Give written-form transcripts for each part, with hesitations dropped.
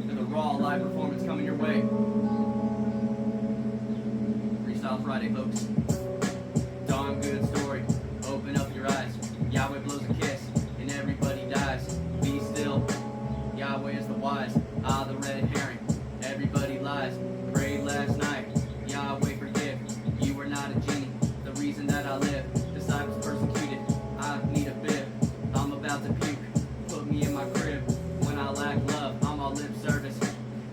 There's a raw live performance coming your way. Freestyle Friday, folks. Darn good story. Open up your eyes. Yahweh blows a kiss, and everybody dies. Be still. Yahweh is the wise. Ah, the red herring. Everybody lies. Prayed last night. Yahweh forgive. You are not a genie. The reason that I live. Disciples persecuted. I need a bib. I'm about to puke. Put me in my crib. When I lack love, I'm all lip service.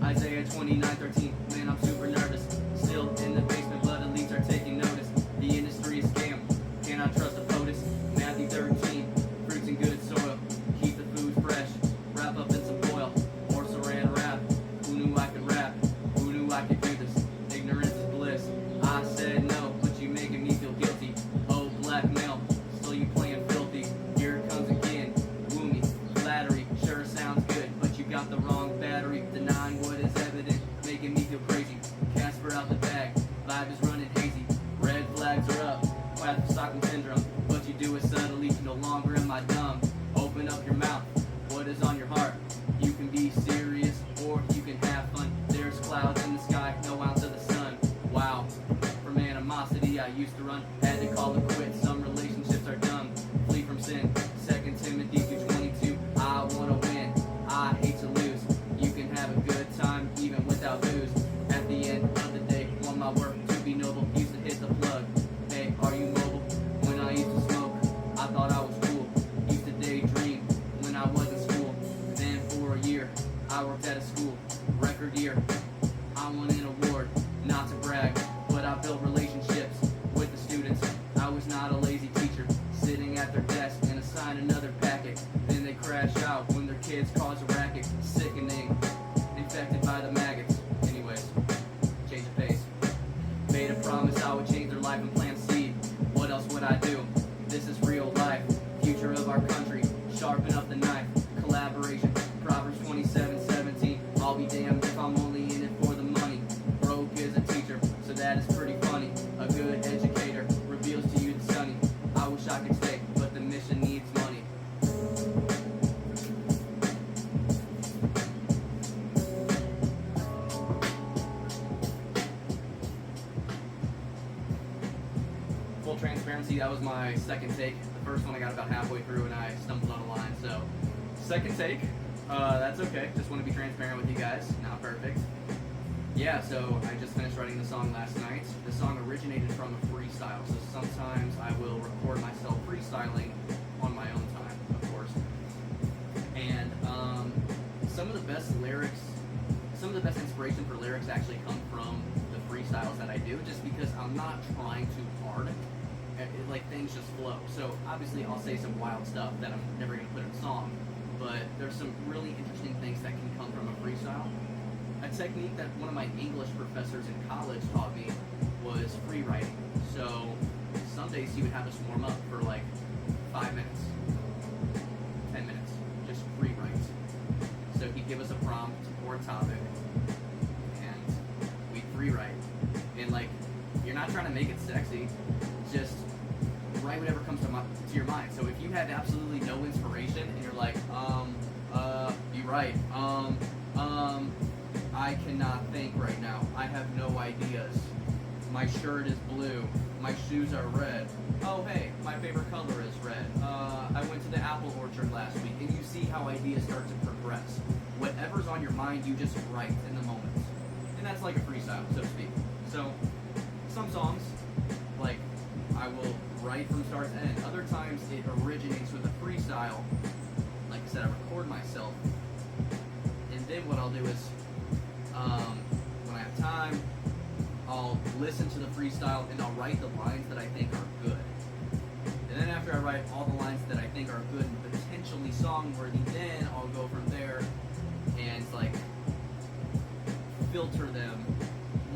Isaiah 29:13. Man, I'm super nervous. Still in the basement, but elites are taking notice. The industry is scam. Cannot trust a POTUS. Matthew 13. Fruits in good soil. Keep the food fresh. Wrap up in some oil. Or saran wrap. Who knew I could rap? Who knew I could do this? Ignorance is bliss. I said no, but you making me feel guilty. Oh, blackmail. Still you playing filthy. Here it comes again. Woo me. Flattery. Sure sounds good, but you got the wrong battery. Denying what is evident. Making me feel crazy. Casper out the bag. Vibe is running hazy. Red flags are up. Path of Stockholm syndrome. But you do it subtly. No longer am I dumb. Open up your mouth. What is on your heart? You can be serious or you can have fun. There's clouds in the sky, no ounce of the sun. Wow. From animosity I used to run. Had to call it quits. Some relationships are dumb. Flee from sin. 2 Timothy 2:22. I wanna win. I hate to lose. You can have a good time even without booze. At the end of the day, want my work to be noble. Used to hit the plug. Hey, are you mobile? When I used to smoke, I thought I was cool. Used to daydream when I was in school. Then for a year, I worked at a school. Record year, I won an award. Not to brag, but I built relationships with the students. I was not a lazy teacher, sitting at their desk and assign another packet. Then they crash out when their kids cause a racket. Sickening, infected by the maggots. Anyways, change of pace. Made a promise I would change their life and plant seed. What else would I do? This is real life. Future of our country. Sharpen up the knife. Collaboration. Proverbs 27:17. I'll be damned if I'm only in it for the money. Broke is a teacher, so that is pretty funny. A good educator reveals to you the sunny. I wish I could stay, but the mission needs money. Full transparency, that was my second take. The first one I got about halfway through and I stumbled on a line, so second take. That's okay. Just want to be transparent with you guys. Not perfect. Yeah, so I just finished writing the song last night. The song originated from a freestyle, so sometimes I will record myself freestyling on my own time, of course. And some of the best lyrics, some of the best inspiration for lyrics actually come from the freestyles that I do, just because I'm not trying too hard. Like, things just flow. So obviously I'll say some wild stuff that I'm never going to put in a song, but there's some really interesting things that can come from a freestyle. A technique that one of my English professors in college taught me was free writing. So some days he would have us warm up for like 5 minutes, 10 minutes, just free write. So he'd give us a prompt or a topic, and we'd free write. And like, you're not trying to make it sexy, just write whatever comes to your mind. So if you had absolutely no inspiration and you're like, you write, I cannot think right now. I have no ideas. My shirt is blue. My shoes are red. Oh, hey, my favorite color is red. I went to the apple orchard last week, and you see how ideas start to progress. Whatever's on your mind, you just write in the moment. And that's like a freestyle, so to speak. So, some songs, like, I will write from start to end. Other times, it originates with a freestyle. Like I said, I record myself. And then what I'll do is, when I have time, I'll listen to the freestyle and I'll write the lines that I think are good. And then after I write all the lines that I think are good and potentially song-worthy, then I'll go from there and like filter them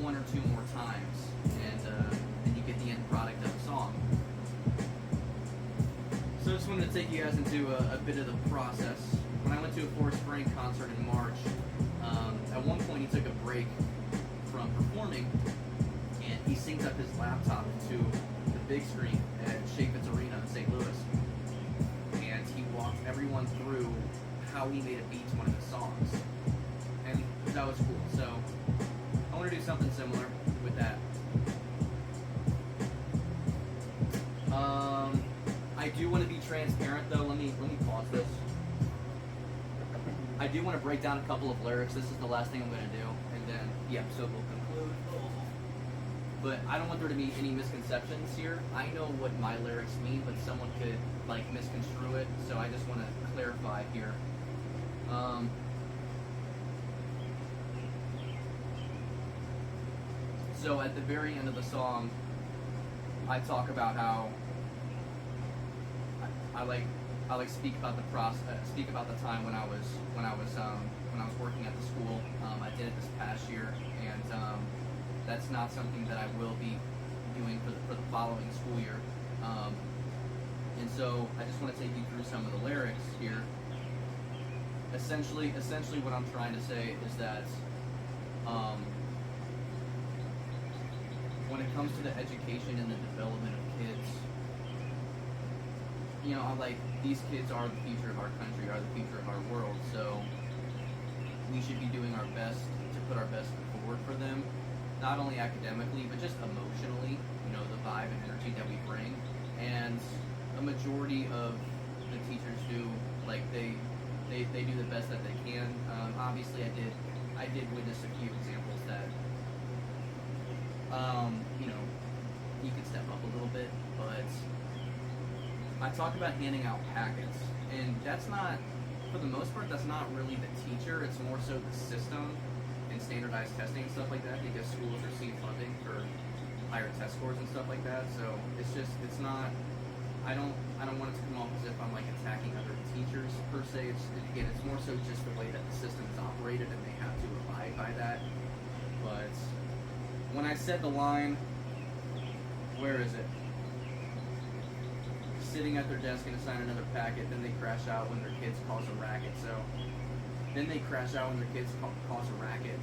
1 or 2 more times, and you get the end product of the song. So I just wanted to take you guys into a bit of the process. When I went to a Forest Frank concert in March, at one point he took a break from performing, and he synced up his laptop to the big screen at Shake Arena in St. Louis, and he walked everyone through how how he made a beat to one of his songs, and that was cool. So I want to do something similar with that. I do want to be transparent though. Let me pause this. I do want to break down a couple of lyrics. This is the last thing I'm going to do, and then the episode will conclude. But I don't want there to be any misconceptions here. I know what my lyrics mean, but someone could like misconstrue it, so I just want to clarify here. So at the very end of the song, I talk about how I like speak about the speak about the time when I was working at the school. I did it this past year, and that's not something that I will be doing for the following school year. And so I just want to take you through some of the lyrics here. Essentially what I'm trying to say is that when it comes to the education and the development of kids, you know, these kids are the future of our country, are the future of our world, so we should be doing our best to put our best foot forward for them, not only academically, but just emotionally, you know, the vibe and energy that we bring. And a majority of the teachers do, like, they do the best that they can. Obviously, I did witness a few examples that, you know, you could step up a little bit, but I talk about handing out packets, and that's not, for the most part, that's not really the teacher. It's more so the system and standardized testing and stuff like that, because schools receive funding for higher test scores and stuff like that. So it's not. I don't want it to come off as if I'm like attacking other teachers per se. It's more so just the way that the system is operated, and they have to abide by that. But when I said the line, where is it? Sitting at their desk and assign another packet, then they crash out when their kids cause a racket. So then they crash out when their kids cause a racket.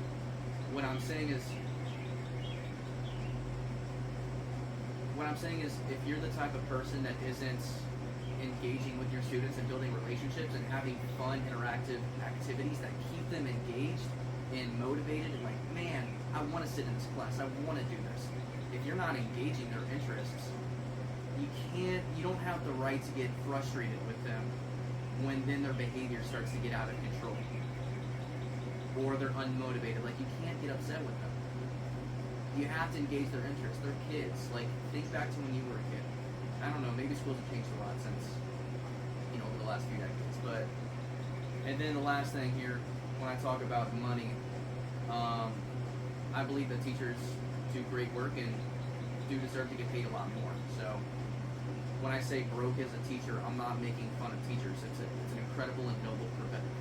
What I'm saying is, if you're the type of person that isn't engaging with your students and building relationships and having fun, interactive activities that keep them engaged and motivated and like, man, I want to sit in this class, I want to do this. If you're not engaging their interests, you don't have the right to get frustrated with them when then their behavior starts to get out of control or they're unmotivated. Like, you can't get upset with them. You have to engage their interests. They're kids. Like, think back to when you were a kid. I don't know, maybe schools have changed a lot since, you know, over the last few decades. But, and then the last thing here, when I talk about money, I believe that teachers do great work and do deserve to get paid a lot more. So when I say broke as a teacher, I'm not making fun of teachers. It's an incredible and noble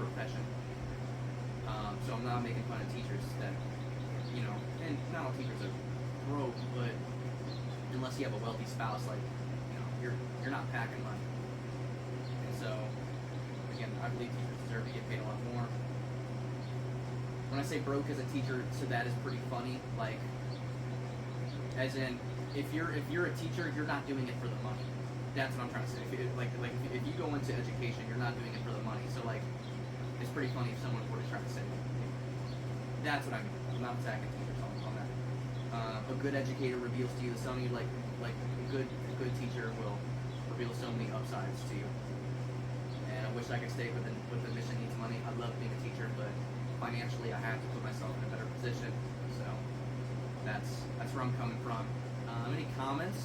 profession. So I'm not making fun of teachers that, you know, and not all teachers are broke, but unless you have a wealthy spouse, like, you know, you're not packing money. And so, again, I believe teachers deserve to get paid a lot more. When I say broke as a teacher, so that is pretty funny. Like, as in, if you're a teacher, you're not doing it for the money. That's what I'm trying to say. If you go into education, you're not doing it for the money. So like, it's pretty funny if someone were to try to say that. That's what I mean. I'm not attacking teachers on that. A good educator reveals to you so many like a good teacher will reveal so many upsides to you. And I wish I could stay with the mission needs money. I love being a teacher, but financially I have to put myself in a better position. So that's where I'm coming from. Any comments?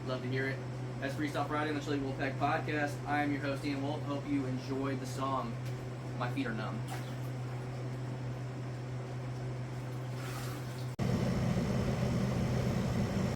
Love to hear it. That's Freestyle Friday on the Chili Wolfpack Podcast. I am your host, Ian Wolf. Hope you enjoyed the song, My Feet Are Numb.